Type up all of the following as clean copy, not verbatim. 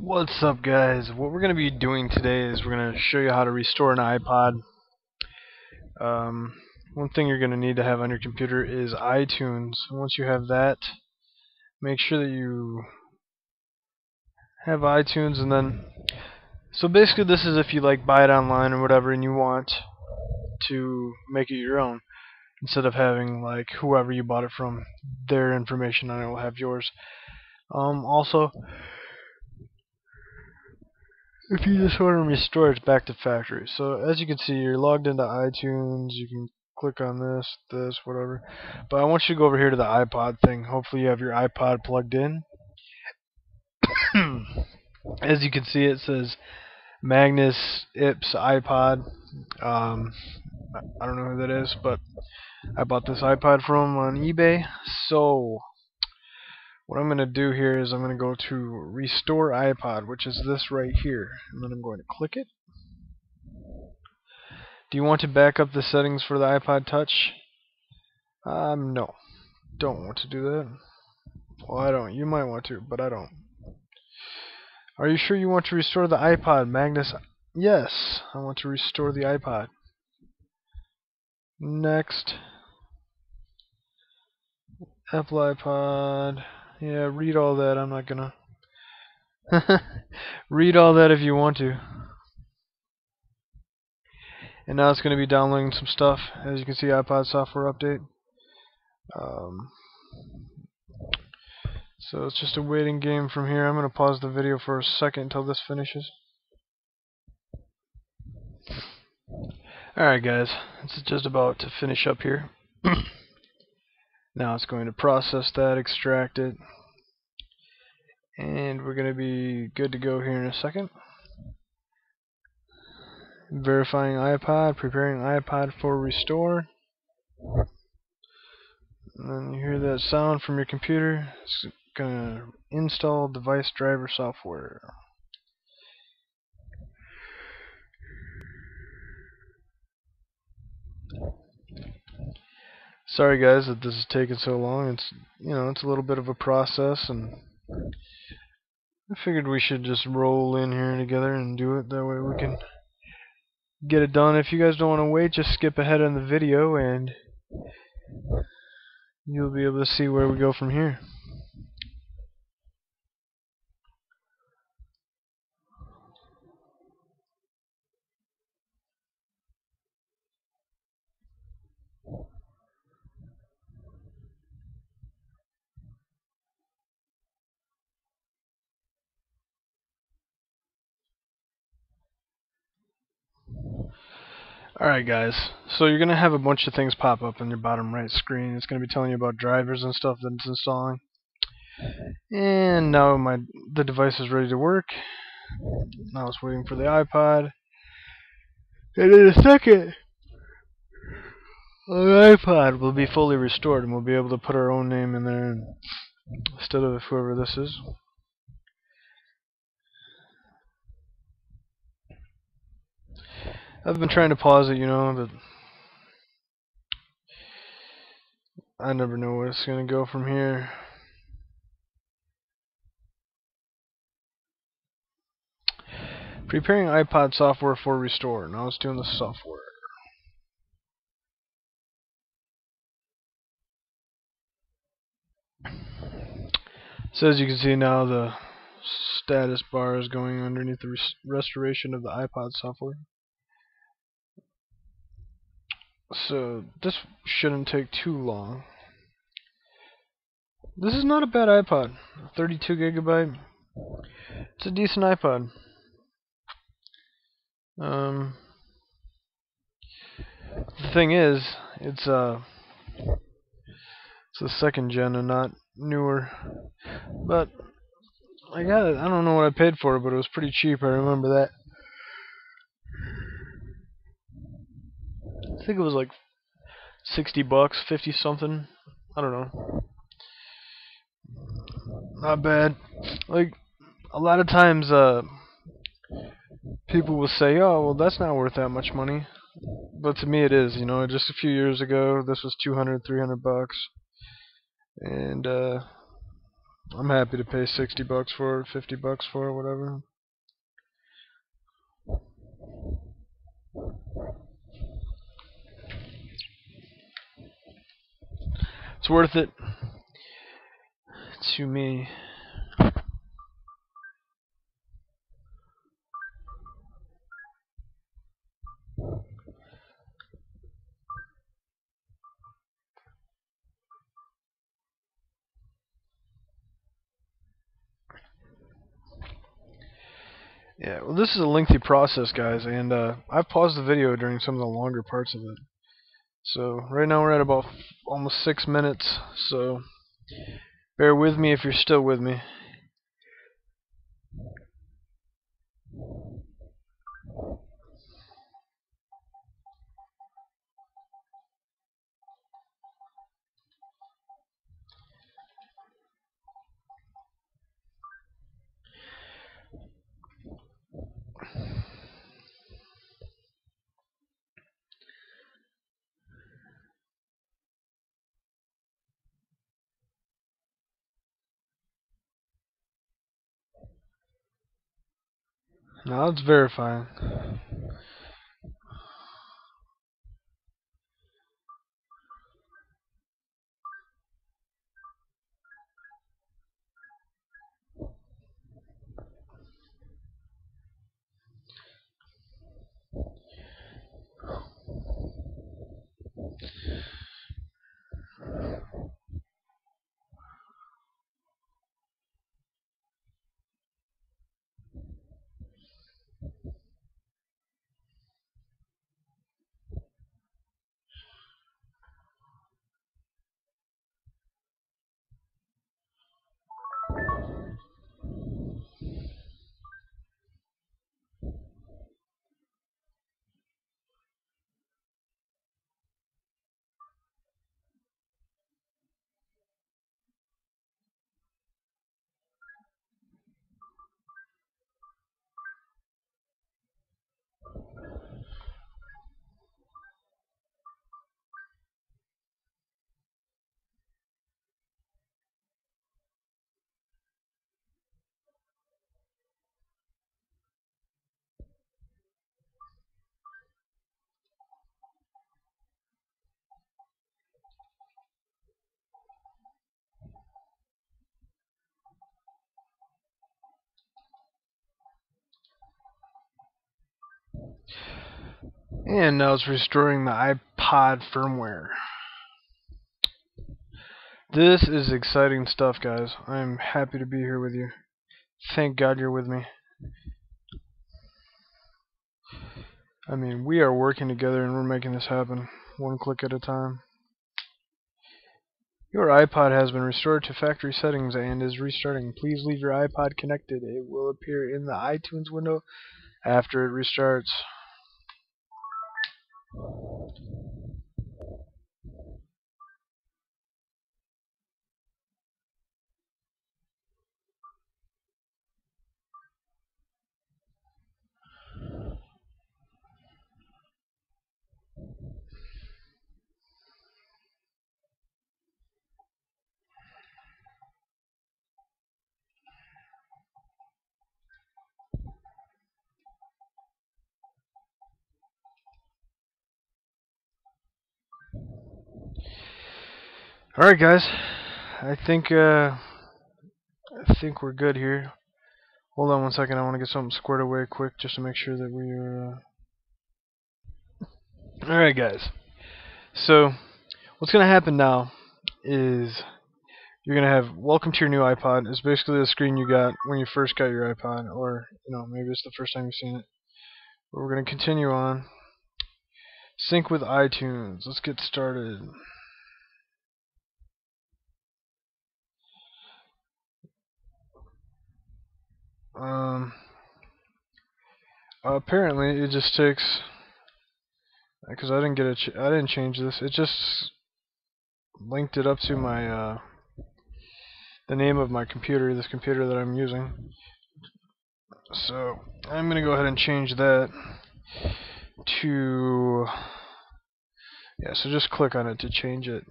What's up, guys? What we're going to be doing today is we're going to show you how to restore an iPod. One thing you're going to need to have on your computer is iTunes. Once you have that, make sure that you have iTunes, and then so basically this is if you buy it online or whatever and you want to make it your own instead of having whoever you bought it from, their information on it will have yours. Also, if you just want to restore it back to factory. So as you can see, you're logged into iTunes. You can click on this, whatever. But I want you to go over here to the iPod thing. Hopefully you have your iPod plugged in. As you can see, it says Magnus Ips iPod. I don't know who that is, but I bought this iPod from on eBay. So what I'm going to do here is I'm going to go to Restore iPod, which is this right here, and then I'm going to click it. Do you want to back up the settings for the iPod Touch? No. Don't want to do that. Well, I don't. You might want to, but I don't. Are you sure you want to restore the iPod, Magnus? Yes, I want to restore the iPod. Next. Apple iPod. Yeah, read all that. I'm not gonna. Read all that if you want to. And now it's going to be downloading some stuff. As you can see, iPod software update. So it's just a waiting game from here. I'm going to pause the video for a second until this finishes. Alright guys, it's just about to finish up here. Now it's going to process that, extract it, and we're going to be good to go here in a second. Verifying iPod, preparing iPod for restore. And then you hear that sound from your computer. It's going to install device driver software. Sorry guys that this is taking so long. It's a little bit of a process, and I figured we should just roll in here together and do it. That way we can get it done. If you guys don't want to wait, just skip ahead in the video and you'll be able to see where we go from here. Alright guys, so you're going to have a bunch of things pop up on your bottom right screen. It's going to be telling you about drivers and stuff that it's installing. And now the device is ready to work. Now it's waiting for the iPod. And in a second, the iPod will be fully restored and we'll be able to put our own name in there instead of whoever this is. I've been trying to pause it, but I never know where it's going to go from here. Preparing iPod software for restore. Now it's doing the software. So as you can see now, the status bar is going underneath the restoration of the iPod software. So this shouldn't take too long. This is not a bad iPod. 32 gigabyte. It's a decent iPod. The thing is, it's a second gen and not newer. But I got it. I don't know what I paid for it, but it was pretty cheap. I remember that. I think it was like $60, 50 something. I don't know. Not bad. A lot of times people will say, "Oh, well, that's not worth that much money." But to me it is, just a few years ago this was $200, $300, and I'm happy to pay $60 for it, $50 for it, whatever. It's worth it to me. Yeah, well, this is a lengthy process, guys, and I've paused the video during some of the longer parts of it. So right now we're at about almost 6 minutes, so bear with me if you're still with me. Now it's verifying. And now it's restoring the iPod firmware. This is exciting stuff, guys. I'm happy to be here with you. Thank God you're with me. I mean, we are working together and we're making this happen, one click at a time. Your iPod has been restored to factory settings and is restarting. Please leave your iPod connected. It will appear in the iTunes window after it restarts. Alright, guys. I think we're good here. Hold on one second. I want to get something squared away quick just to make sure that we are... Alright, guys. So, what's going to happen now is you're going to have welcome to your new iPod. It's basically the screen you got when you first got your iPod, or, maybe it's the first time you've seen it. But we're going to continue on. Sync with iTunes. Let's get started. Apparently it just takes, because I didn't change this. It just linked it up to my the name of my computer, this computer that I'm using. So I'm gonna go ahead and change that to, yeah. So just click on it to change it.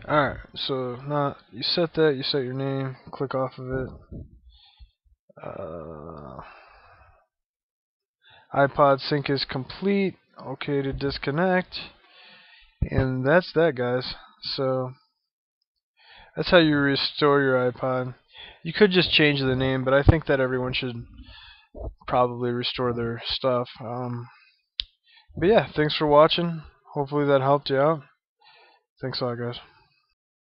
Alright, so now you set that, you set your name, click off of it. iPod sync is complete. Okay to disconnect. And that's that, guys. So that's how you restore your iPod. You could just change the name, but I think that everyone should probably restore their stuff. But yeah, thanks for watching. Hopefully that helped you out. Thanks a lot, guys.